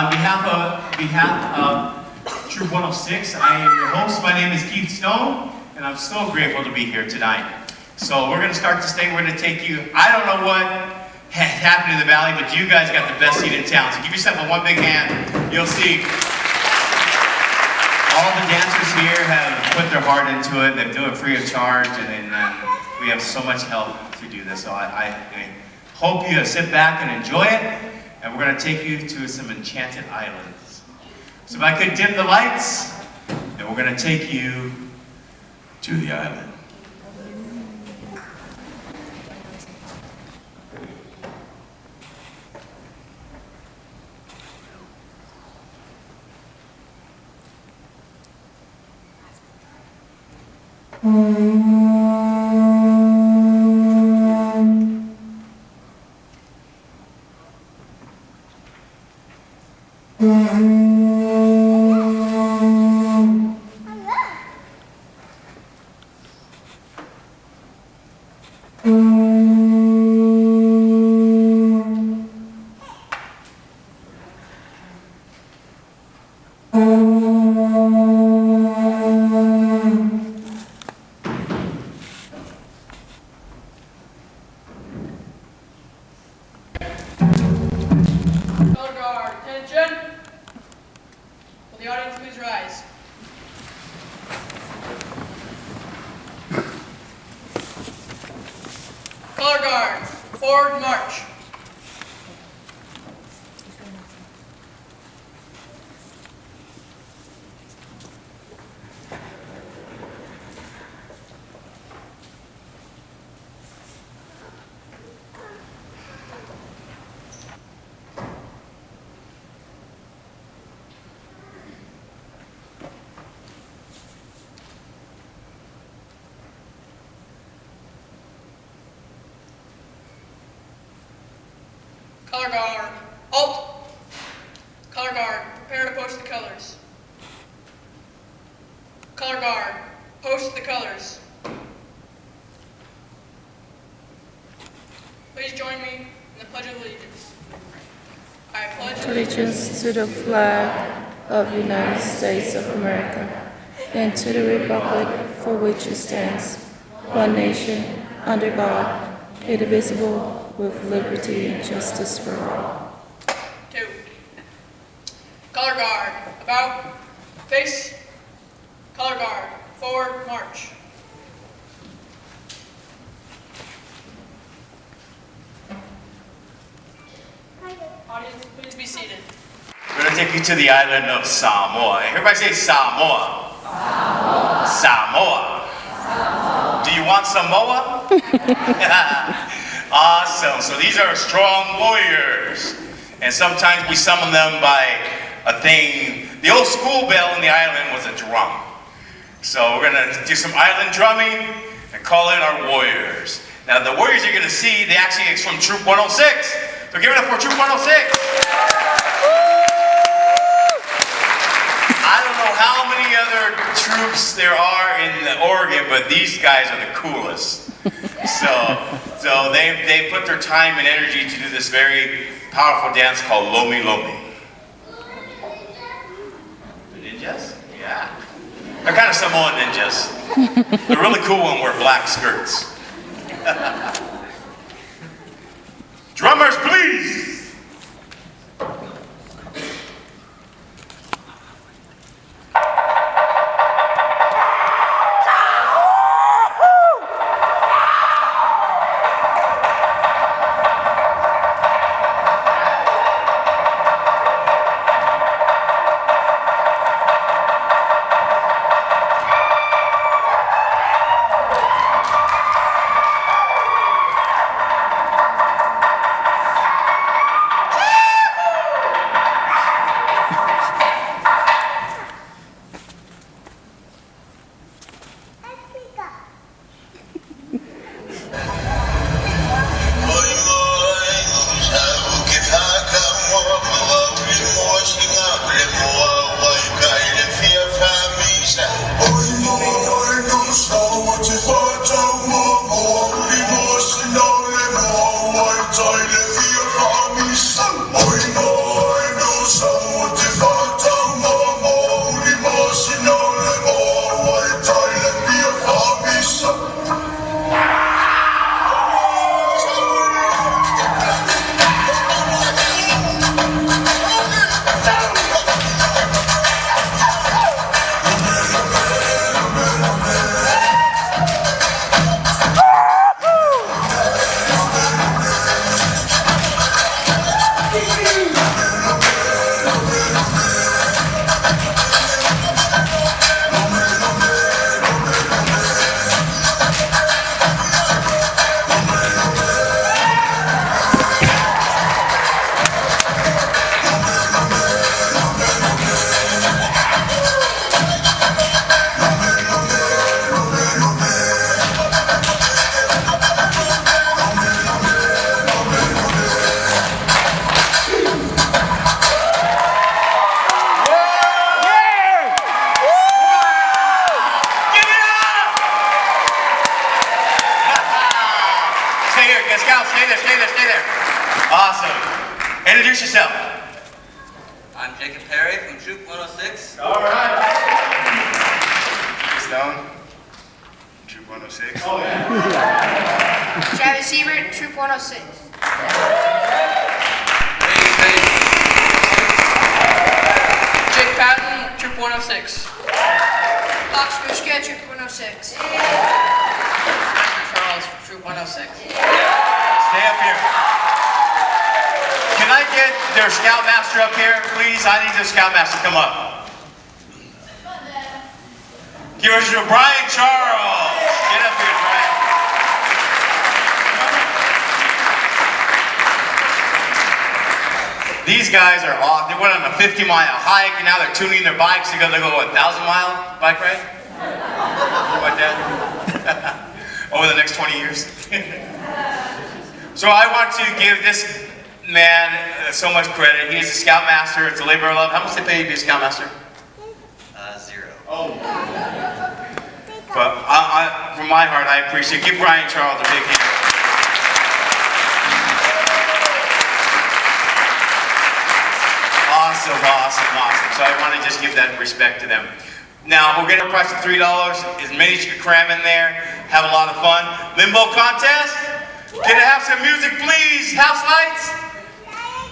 On behalf of Troop 106, I am your host. My name is Keith Stone, and I'm so grateful to be here tonight. So we're going to start this thing. We're going to take you, I don't know what happened in the Valley, but you guys got the best seat in town. So give yourself a one big hand. You'll see all the dancers here have put their heart into it. They do it free of charge, and we have so much help to do this. So I hope you sit back and enjoy it. And we're going to take you to some enchanted islands. So if I could dim the lights, and we're going to take you to the island. Color guard, halt! Color guard, prepare to post the colors. Color guard, post the colors. Please join me in the Pledge of Allegiance. I pledge Allegiance to the flag of the United States of America and to the republic for which it stands, one nation, under God, indivisible, with liberty and justice for all. 2. Color guard, about, face. Color guard, forward, march. Audience, please be seated. We're going to take you to the island of Samoa. Everybody say Samoa. Samoa. Samoa. Samoa. Do you want Samoa? Awesome. So these are strong warriors. And sometimes we summon them by a thing. The old school bell in the island was a drum. So we're going to do some island drumming and call in our warriors. Now the warriors you're going to see, they actually is from Troop 106. So give it up for Troop 106. I don't know how many other troops there are in Oregon, but these guys are the coolest. So they put their time and energy to do this very powerful dance called Lomi Lomi. The ninjas? Yeah. They're kind of Samoan ninjas. They're really cool and wear black skirts. Drummers, please! Awesome. Introduce yourself. I'm Jacob Perry from Troop 106. All right. Stone, Troop 106. Oh, yeah. Travis Siebert, Troop 106. Jake Patton, Troop 106. Fox Grushka, Troop 106. Charles, Troop 106. Stay up here. Can I get their Scoutmaster up here, please? I need their Scoutmaster to come up. Give us your Brian Charles. Get up here, Brian. These guys are off. They went on a 50-mile hike, and now they're tuning their bikes to go 1,000-mile bike ride. Like that. Over the next 20 years. So I want to give this man so much credit. He's a Scoutmaster. It's a labor of love. How much they pay you to be a Scoutmaster? 0. Oh. But from my heart, I appreciate it. Give Brian Charles a big hand. Awesome, awesome, awesome. So I want to just give that respect to them. Now, we're getting a price of $3. As many as you can cram in there. Have a lot of fun. Limbo contest. Can I have some music, please? House lights.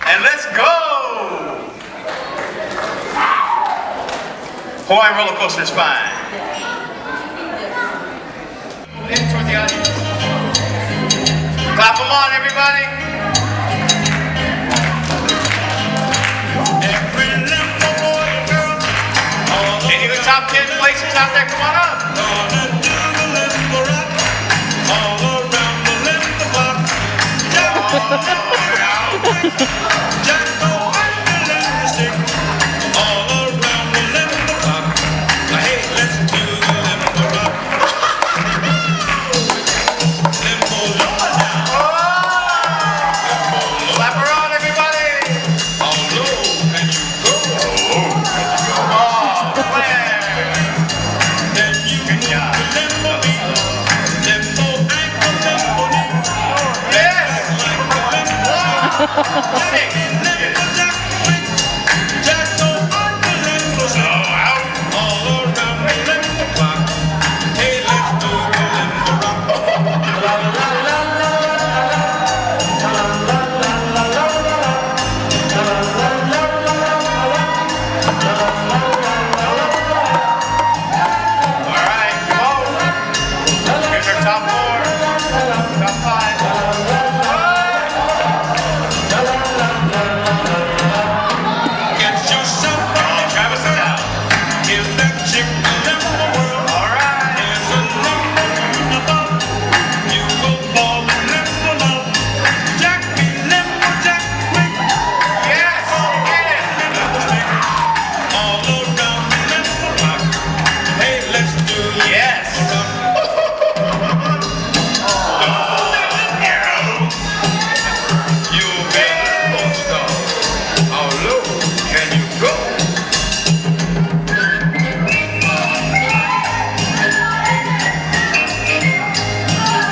And let's go. Hawaiian roller coaster is fine. In towards the audience. Clap them on, everybody. Every limbo boy and girl. Any of the top 10 places out there, come on up. Gonna do the limbo rock. All around the limbo block. Jack o' lantern limbo stick. All around the limbo block. Hey, let's do the limbo rock. Limbo low down. Clap her on, everybody. How low can you go? Oh, where? Then you can do the limbo beat. Limbo ankle, limbo knee. Yes. Like the limbo. Hey, limbo jack quick. Jack o' lantern limbo stick. All around the limbo block. Hey, let's do the limbo rock. La la la la la All right, come on. Here's our top 4, top 5. Get yourself Travis is out. Give that chick a limbo whirl. All right. There's a limbo in the ball. You will fall in limbo love. Jack me limbo jack quick. Yes, get it. Limbo stick. All around the limbo block. Hey, let's do the limbo rock. You better post on. How low can you go?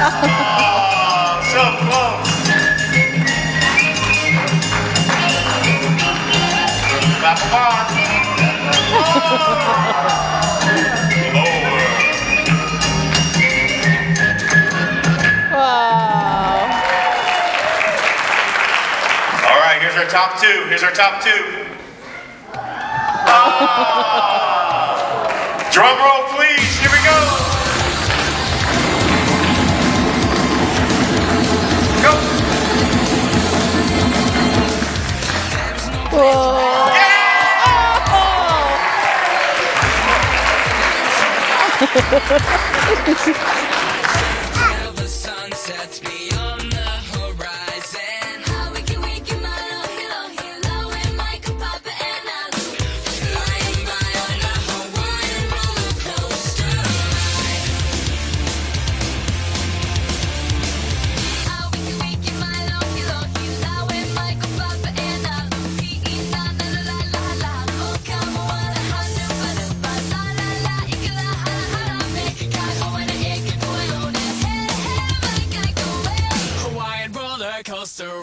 Oh, so close. Clap them on. Lower. Wow. All right, here's our top 2. Here's our top 2. Oh. Drum roll, please. Here we go. Go. Whoa. The sun sets beyond the horizon. How we can milo, hilo, and Michael Papa and Alu. Flying by on a Hawaiian roller coaster ride. How we can milo, hilo, and Michael Papa and Alu. Ina na la la la la. Oh, come on, hanu, ba la la la. Ikala hara hara me. Kago and a egg.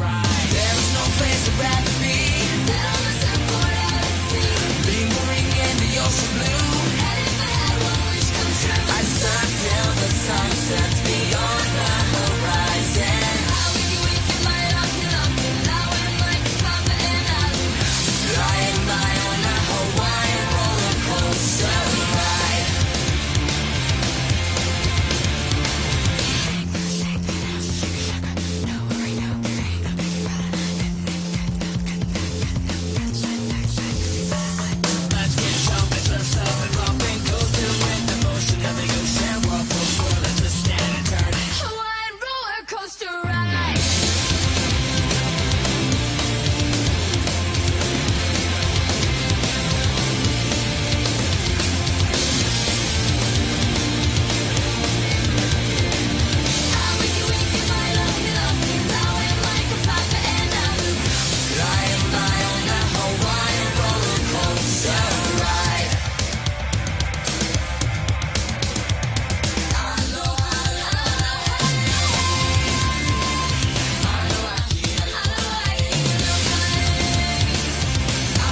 ride. There's no place I'd rather be than on the surfboard out at sea. Lingering in the ocean blue. And if I had one wish come true, I'd surf till the sun sets me